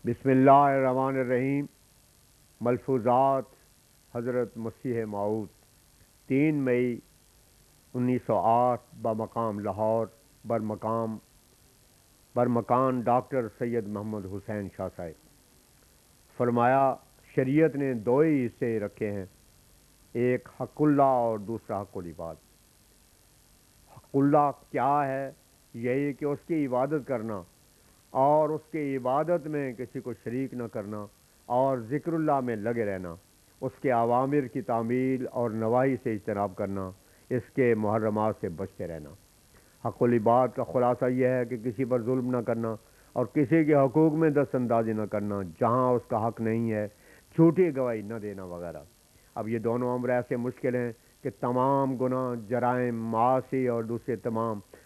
بسم اللہ الرحمن الرحیم۔ ملفوظات حضرت مسیح موعود 3 مئی 1908 بمقام لاہور، برمکان ڈاکٹر سید محمد حسین شاہ صاحب۔ فرمایا شریعت نے 2 ہی حصے رکھے ہیں، ایک حق اللہ اور دوسرا حق العباد۔ حق اللہ کیا ہے؟ یہی کہ اس کی عبادت کرنا اور اس کی عبادت میں کسی کو شریک نہ کرنا اور ذکر اللہ میں لگے رہنا، اس کے اوامر کی تعمیل اور نواہی سے اجتناب کرنا، اس کے محرمات سے بچتے رہنا۔ حق العباد کا خلاصہ یہ ہے کہ کسی پر ظلم نہ کرنا اور کسی کے حقوق میں دست اندازی نہ کرنا جہاں اس کا حق نہیں ہے، جھوٹی گواہی نہ دینا وغیرہ۔ اب یہ دونوں امر ایسے مشکل ہیں کہ تمام گناہ، جرائم، معاصی اور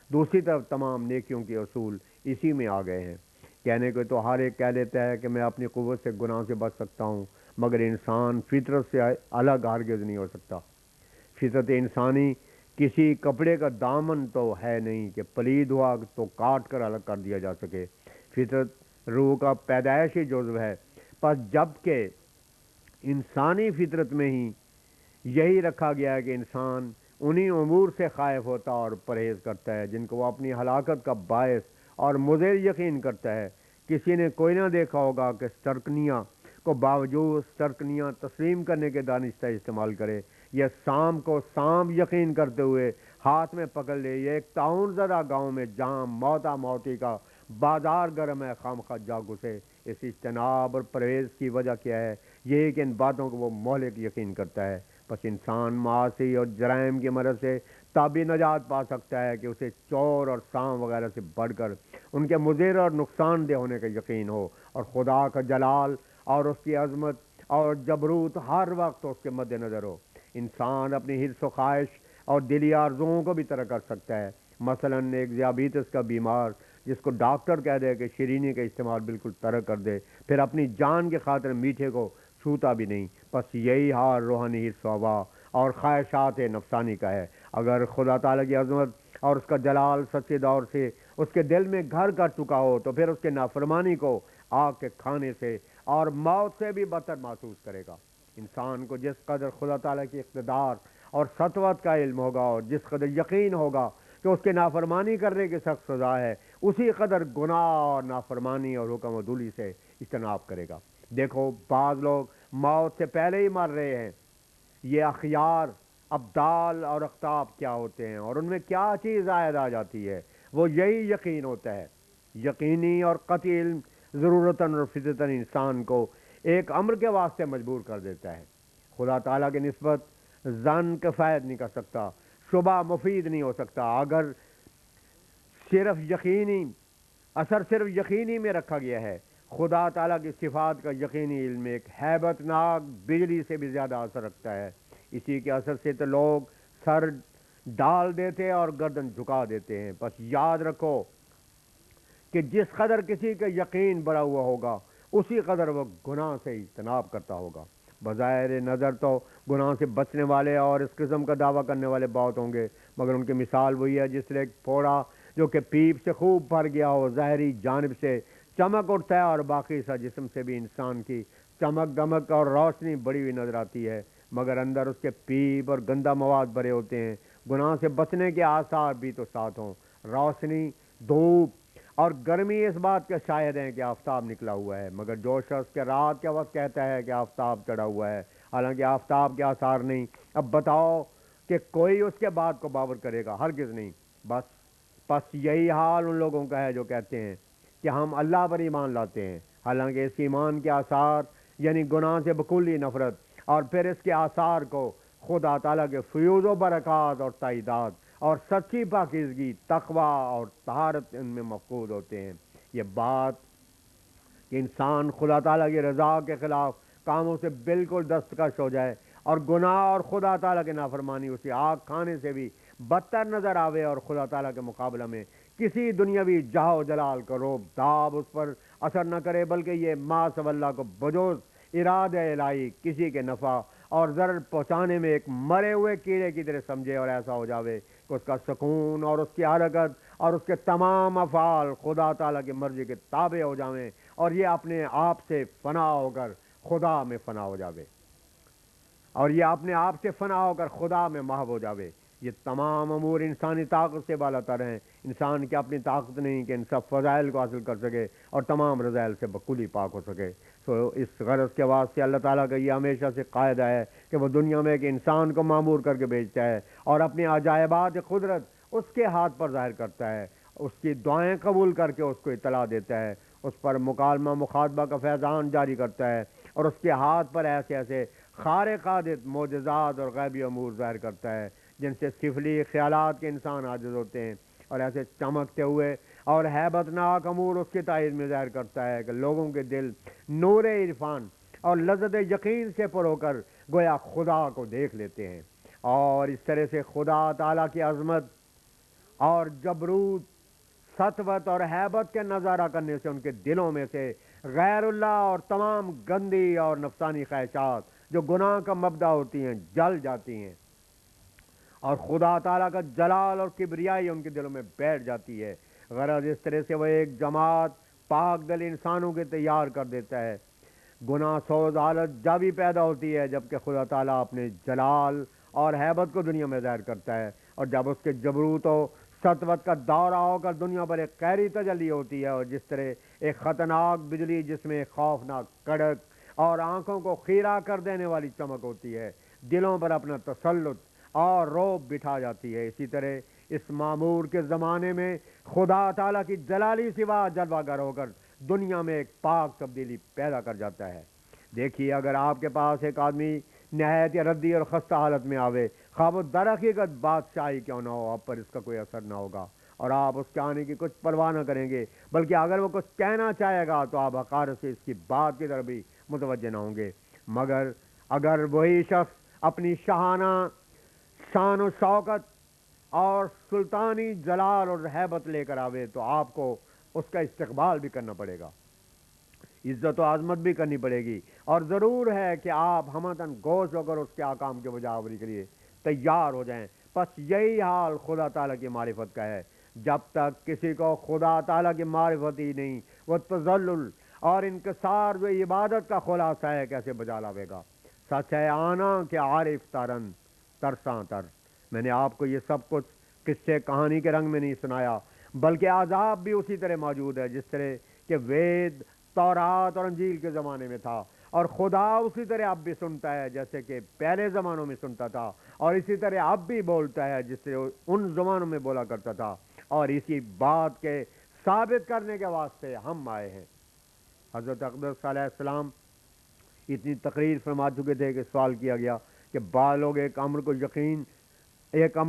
دوسری طرف تمام نیکیوں کے اصول اسی میں آ گئے ہیں۔ کہنے کو تو ہر ایک کہہ لیتا ہے کہ میں اپنی قوت سے گناہ سے بچ سکتا ہوں، مگر انسان فطرت سے الگ ہرگز نہیں ہو سکتا۔ فطرت انسانی کسی کپڑے کا دامن تو ہے نہیں کہ پلید ہوا تو کاٹ کر الگ کر دیا جا سکے۔ فطرت روح کا پیدائشی جزو ہے، پس جب کہ انسانی فطرت میں ہی یہی رکھا گیا ہے کہ انسان انہی امور سے خائف ہوتا اور پرہیز کرتا ہے جن کو وہ اپنی ہلاکت کا باعث اور مضر یقین کرتا ہے۔ کسی نے کوئی نہ دیکھا ہوگا کہ سرکنیاں کو باوجود سرکنیاں تسلیم کرنے کے دانستہ استعمال کرے، یا سام کو سام یقین کرتے ہوئے ہاتھ میں پکڑ لے، یا ایک تعاون زدہ گاؤں میں جہاں موتی کا بازار گرم ہے خامخواہ جا گھسے۔ اس اجتناب اور پرہیز کی وجہ کیا ہے؟ یہی کہ ان باتوں کو وہ مہلک یقین کرتا ہے۔ بس انسان معاصی اور جرائم کی مرض سے تبھی نجات پا سکتا ہے کہ اسے چور اور سام وغیرہ سے بڑھ کر ان کے مضر اور نقصان دہ ہونے کا یقین ہو، اور خدا کا جلال اور اس کی عظمت اور جبروت ہر وقت اس کے مد نظر ہو۔ انسان اپنی حرص و خواہش اور دلی آرزوؤں کو بھی ترک کر سکتا ہے۔ مثلا ایک ذیابیطس کا بیمار جس کو ڈاکٹر کہہ دے کہ شیرینی کا استعمال بالکل ترک کر دے، پھر اپنی جان کی خاطر میٹھے کو چھوتا بھی نہیں۔ بس یہی حال روحانی حرص و ہوا اور خواہشات نفسانی کا ہے۔ اگر خدا تعالیٰ کی عظمت اور اس کا جلال سچے دور سے اس کے دل میں گھر کر چکا ہو تو پھر اس کے نافرمانی کو آگ کے کھانے سے اور موت سے بھی بدتر محسوس کرے گا۔ انسان کو جس قدر خدا تعالیٰ کی اقتدار اور سطوت کا علم ہوگا اور جس قدر یقین ہوگا کہ اس کے نافرمانی کرنے کی سخت سزا ہے، اسی قدر گناہ اور نافرمانی اور حکم عدولی سے اجتناب کرے گا۔ دیکھو بعض لوگ موت سے پہلے ہی مر رہے ہیں۔ یہ اخیار، ابدال اور اقطاب کیا ہوتے ہیں اور ان میں کیا چیز زائد آ جاتی ہے؟ وہ یہی یقین ہوتا ہے۔ یقینی اور قطعی علم ضرورتاً اور فطرتاً انسان کو ایک امر کے واسطے مجبور کر دیتا ہے۔ خدا تعالیٰ کی نسبت ظن کفایت نہیں کر سکتا، شبہ مفید نہیں ہو سکتا۔ اگر صرف یقینی میں رکھا گیا ہے۔ خدا تعالیٰ کی صفات کا یقینی علم ایک ہیبت ناک بجلی سے بھی زیادہ اثر رکھتا ہے۔ اسی کے اثر سے تو لوگ سر ڈال دیتے اور گردن جھکا دیتے ہیں۔ بس یاد رکھو کہ جس قدر کسی کا یقین بڑھا ہوا ہوگا اسی قدر وہ گناہ سے اجتناب کرتا ہوگا۔ بظاہر نظر تو گناہ سے بچنے والے اور اس قسم کا دعویٰ کرنے والے بہت ہوں گے، مگر ان کی مثال وہی ہے جس طرح ایک پھوڑا جو کہ پیپ سے خوب بھر گیا ہو ظاہری جانب سے چمک اٹھتا ہے اور باقی سا جسم سے بھی انسان کی چمک دمک اور روشنی بڑی ہوئی نظر آتی ہے، مگر اندر اس کے پیپ اور گندا مواد بھرے ہوتے ہیں۔ گناہ سے بچنے کے آثار بھی تو ساتھ ہوں۔ روشنی، دھوپ اور گرمی اس بات کا شاہد ہیں کہ آفتاب نکلا ہوا ہے، مگر جو شخص کے رات کے وقت کہتا ہے کہ آفتاب چڑھا ہوا ہے حالانکہ آفتاب کے آثار نہیں، اب بتاؤ کہ کوئی اس کے بات کو باور کرے گا؟ ہرگز نہیں۔ پس یہی حال ان لوگوں کا ہے جو کہتے ہیں کہ ہم اللہ پر ایمان لاتے ہیں، حالانکہ اس ایمان کے آثار یعنی گناہ سے بکلی نفرت اور پھر اس کے آثار کو خدا تعالیٰ کے فیوز و برکات اور تائیدات اور سچی پاکیزگی، تقوی اور طہارت ان میں مفقود ہوتے ہیں۔ یہ بات کہ انسان خدا تعالیٰ کی رضا کے خلاف کاموں سے بالکل دستکش ہو جائے اور گناہ اور خدا تعالیٰ کے نافرمانی اسے آگ کھانے سے بھی بدتر نظر آوے اور خدا تعالیٰ کے مقابلہ میں کسی دنیاوی جاہ و جلال کا روب داب اس پر اثر نہ کرے، بلکہ یہ معاذ اللہ کو بجوز ارادہ الہی کسی کے نفع اور ضرر پہنچانے میں ایک مرے ہوئے کیڑے کی طرح سمجھے اور ایسا ہو جاوے کہ اس کا سکون اور اس کی حرکت اور اس کے تمام افعال خدا تعالیٰ کی مرضی کے تابع ہو جاویں اور یہ اپنے آپ سے فنا ہو کر خدا میں فنا ہو جاوے، اور یہ اپنے آپ سے فنا ہو کر خدا میں محو ہو جاوے۔ یہ تمام امور انسانی طاقت سے بالا تر ہیں، انسان کی اپنی طاقت نہیں کہ ان سب فضائل کو حاصل کر سکے اور تمام رذائل سے بکلی پاک ہو سکے۔ سو اس غرض کے واسطے اللہ تعالیٰ کا یہ ہمیشہ سے قاعدہ ہے کہ وہ دنیا میں ایک انسان کو معمور کر کے بھیجتا ہے اور اپنی عجائبات قدرت اس کے ہاتھ پر ظاہر کرتا ہے، اس کی دعائیں قبول کر کے اس کو اطلاع دیتا ہے، اس پر مکالمہ مخاطبہ کا فیضان جاری کرتا ہے اور اس کے ہاتھ پر ایسے ایسے خارق عادت معجزات اور غیبی امور ظاہر کرتا ہے جن سے سفلی خیالات کے انسان عاجز ہوتے ہیں، اور ایسے چمکتے ہوئے اور ہیبت ناک امور اس کی تائید میں ظاہر کرتا ہے کہ لوگوں کے دل نور عرفان اور لذت یقین سے پر ہو کر گویا خدا کو دیکھ لیتے ہیں، اور اس طرح سے خدا تعالیٰ کی عظمت اور جبروت، سطوت اور ہیبت کے نظارہ کرنے سے ان کے دلوں میں سے غیر اللہ اور تمام گندی اور نفسانی خواہشات جو گناہ کا مبدا ہوتی ہیں جل جاتی ہیں، اور خدا تعالیٰ کا جلال اور کبریائی ان کے دلوں میں بیٹھ جاتی ہے۔ غرض اس طرح سے وہ ایک جماعت پاک دل انسانوں کے تیار کر دیتا ہے۔ گناہ سوز حالت جب ہی پیدا ہوتی ہے جب کہ خدا تعالیٰ اپنے جلال اور ہیبت کو دنیا میں ظاہر کرتا ہے، اور جب اس کے جبروت و سطوت کا دورہ ہو کر دنیا پر ایک خیری تجلی ہوتی ہے، اور جس طرح ایک خطرناک بجلی جس میں خوفناک کڑک اور آنکھوں کو خیرہ کر دینے والی چمک ہوتی ہے دلوں پر اپنا تسلط اور روب بٹھا جاتی ہے، اسی طرح اس معمور کے زمانے میں خدا تعالیٰ کی جلالی سوا جلوہ گر ہو کر دنیا میں ایک پاک تبدیلی پیدا کر جاتا ہے۔ دیکھیے، اگر آپ کے پاس ایک آدمی نہایت ردی اور خستہ حالت میں آوے، خواب و در حقیقت بادشاہی کیوں نہ ہو، آپ پر اس کا کوئی اثر نہ ہوگا اور آپ اس کے آنے کی کچھ پرواہ نہ کریں گے، بلکہ اگر وہ کچھ کہنا چاہے گا تو آپ حقارت سے اس کی بات کی طرف بھی متوجہ نہ ہوں گے۔ مگر اگر وہی شخص اپنی شاہانہ شان و شوکت اور سلطانی جلال اور ہیبت لے کر آوے تو آپ کو اس کا استقبال بھی کرنا پڑے گا، عزت و عظمت بھی کرنی پڑے گی، اور ضرور ہے کہ آپ ہمتن گوش ہو کر اس کے احکام کے بجاوری کے لیے تیار ہو جائیں۔ بس یہی حال خدا تعالیٰ کی معرفت کا ہے۔ جب تک کسی کو خدا تعالیٰ کی معرفت ہی نہیں، وہ تذلل اور انکسار جو عبادت کا خلاصہ ہے کیسے بجا لاوے گا؟ سچ ہے آنا کہ عارف ترن ترساں تر۔ میں نے آپ کو یہ سب کچھ قصے کہانی کے رنگ میں نہیں سنایا، بلکہ عذاب بھی اسی طرح موجود ہے جس طرح کہ وید، تورات اور انجیل کے زمانے میں تھا، اور خدا اسی طرح اب بھی سنتا ہے جیسے کہ پہلے زمانوں میں سنتا تھا، اور اسی طرح اب بھی بولتا ہے جس طرح ان زمانوں میں بولا کرتا تھا، اور اسی بات کے ثابت کرنے کے واسطے ہم آئے ہیں۔ حضرت اقدس علیہ السلام اتنی تقریر فرما چکے تھے کہ سوال کیا گیا کہ بعض لوگ ایک امر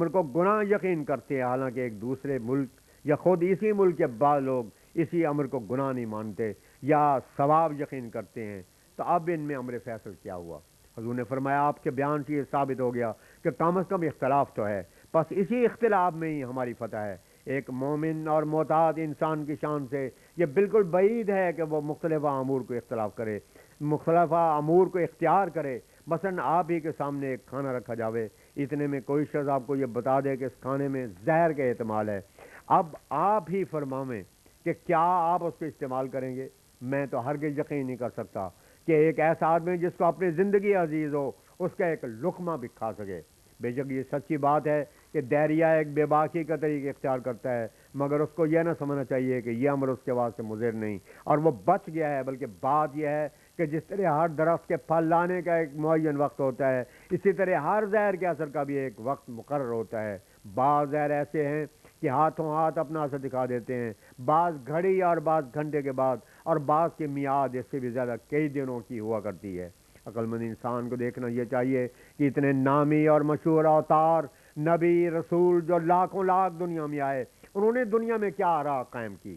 کو گناہ یقین کرتے ہیں، حالانکہ ایک دوسرے ملک یا خود اسی ملک کے بعض لوگ اسی امر کو گناہ نہیں مانتے یا ثواب یقین کرتے ہیں، تو اب ان میں امر فیصل کیا ہوا؟ حضور نے فرمایا آپ کے بیان سے یہ ثابت ہو گیا کہ کم از کم اختلاف تو ہے، بس اسی اختلاف میں ہی ہماری فتح ہے۔ ایک مومن اور معتاد انسان کی شان سے یہ بالکل بعید ہے کہ وہ مختلف امور کو اختلاف کرے، مختلف امور کو اختیار کرے۔ مثلا آپ ہی کے سامنے ایک کھانا رکھا جاوے، اتنے میں کوئی شخص آپ کو یہ بتا دے کہ اس کھانے میں زہر کا احتمال ہے، اب آپ ہی فرمائیں کہ کیا آپ اس کو استعمال کریں گے؟ میں تو ہرگز یقین نہیں کر سکتا کہ ایک ایسا آدمی جس کو اپنی زندگی عزیز ہو اس کا ایک لقمہ بھی کھا سکے۔ بے شک یہ سچی بات ہے کہ دہریہ ایک بے باکی کا طریقہ اختیار کرتا ہے، مگر اس کو یہ نہ سمجھنا چاہیے کہ یہ امر اس کے واسطے مضر نہیں اور وہ بچ گیا ہے، بلکہ بات یہ ہے کہ جس طرح ہر درخت کے پھل لانے کا ایک معین وقت ہوتا ہے، اسی طرح ہر زہر کے اثر کا بھی ایک وقت مقرر ہوتا ہے۔ بعض زہر ایسے ہیں کہ ہاتھوں ہاتھ اپنا اثر دکھا دیتے ہیں، بعض گھڑی اور بعض گھنٹے کے بعد، اور بعض کی میعاد اس سے بھی زیادہ کئی دنوں کی ہوا کرتی ہے۔ عقل مند انسان کو دیکھنا یہ چاہیے کہ اتنے نامی اور مشہور اوتار، نبی، رسول جو لاکھوں لاکھ دنیا میں آئے، انہوں نے دنیا میں کیا راہ قائم کی؟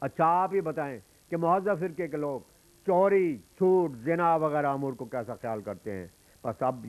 اچھا آپ ہی بتائیں کہ مہذب فرقے کے لوگ چوری، جھوٹ، زنا وغیرہ امور کو کیسا خیال کرتے ہیں؟ بس اب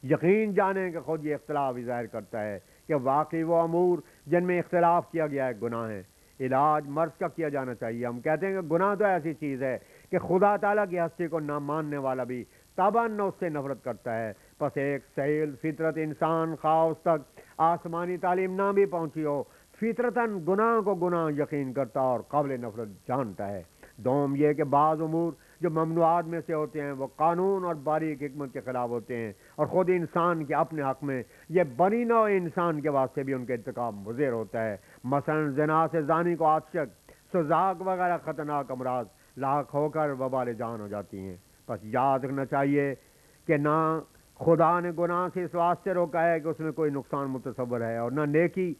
یقین جانیں کہ خود یہ اختلاف ہی ظاہر کرتا ہے کہ واقعی وہ امور جن میں اختلاف کیا گیا ہے گناہ ہیں۔ علاج مرض کا کیا جانا چاہیے۔ ہم کہتے ہیں کہ گناہ تو ایسی چیز ہے کہ خدا تعالیٰ کی ہستی کو نہ ماننے والا بھی طبعاً اس سے نفرت کرتا ہے، بس ایک سہیل فطرت انسان خواہ اس تک آسمانی تعلیم نہ بھی پہنچی ہو، فطرتاً گناہ کو گناہ یقین کرتا اور قابل نفرت جانتا ہے۔ دوم یہ کہ بعض امور جو ممنوعات میں سے ہوتے ہیں وہ قانون اور باریک حکمت کے خلاف ہوتے ہیں، اور خود انسان کے اپنے حق میں یہ بنی نوع انسان کے واسطے بھی ان کا ارتکاب مضر ہوتا ہے۔ مثلا زنا سے زانی کو عاشق، سزاق وغیرہ خطرناک امراض لاحق ہو کر وبال جان ہو جاتی ہیں۔ بس یاد رکھنا چاہیے کہ نہ خدا نے گناہ سے اس واسطے روکا ہے کہ اس میں کوئی نقصان متصور ہے، اور نہ نیکی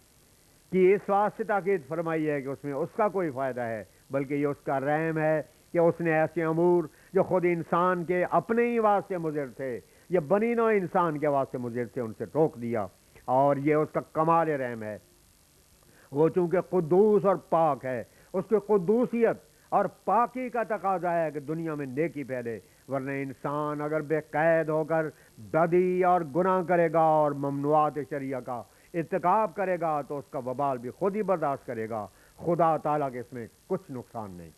کی اس واسطے تاکید فرمائی ہے کہ اس میں اس کا کوئی فائدہ ہے، بلکہ یہ اس کا رحم ہے کہ اس نے ایسے امور جو خود انسان کے اپنے ہی واسطے مضر تھے، یہ بنی نوع انسان کے واسطے مضر تھے، ان سے روک دیا، اور یہ اس کا کمال رحم ہے۔ وہ چونکہ قدوس اور پاک ہے، اس کی قدوسیت اور پاکی کا تقاضا ہے کہ دنیا میں نیکی پھیلے، ورنہ انسان اگر بے قید ہو کر بدی اور گناہ کرے گا اور ممنوعات شریعہ کا ارتکاب کرے گا تو اس کا وبال بھی خود ہی برداشت کرے گا۔ خدا تعالیٰ کے اس میں کچھ نقصان نہیں۔